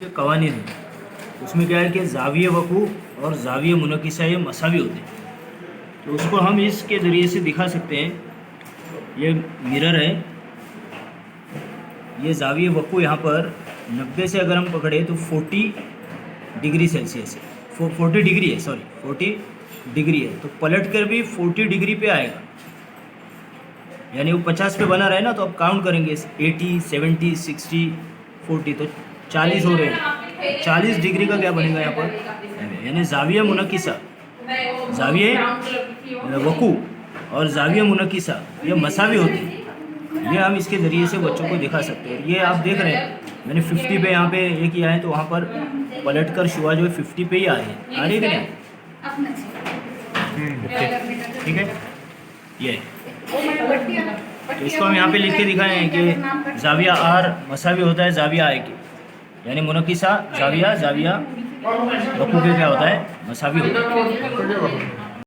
कवानीन है उसमें क्या है कि जाविये वकू और जाविये मुनकिसा ये मसावी होते हैं। तो उसको हम इसके ज़रिए से दिखा सकते हैं। ये मिरर है, ये जाविये वकू यहाँ पर 90 से अगर हम पकड़े तो 40 डिग्री सेल्सियस है, 40 डिग्री है, सॉरी 40 डिग्री है। तो पलट कर भी 40 डिग्री पे आएगा, यानी वो 50 पे बना रहे ना, तो अब काउंट करेंगे 80, 70, 60, 40, तो 40 हो रहे हैं। 40 डिग्री का क्या बनेगा यहाँ पर, यानी जाविया मुनकिसा, जाविये वकू और जाविया मुनकिसा ये मसावी होती है। ये हम इसके ज़रिए से बच्चों को दिखा सकते हैं। ये आप देख रहे हैं मैंने 50 पे यहाँ पे ये किया है, तो वहाँ पर पलट कर शुआ जो है 50 पे ही आ रही है, आ रही है कि नहीं? ठीक है, ये तो इसको हम यहाँ पे लिख के दिखाए हैं कि जाविया आर मसावी होता है जाविया आई के, यानी मुनकिसा जाविया वकू के क्या होता है, मसावी होता है।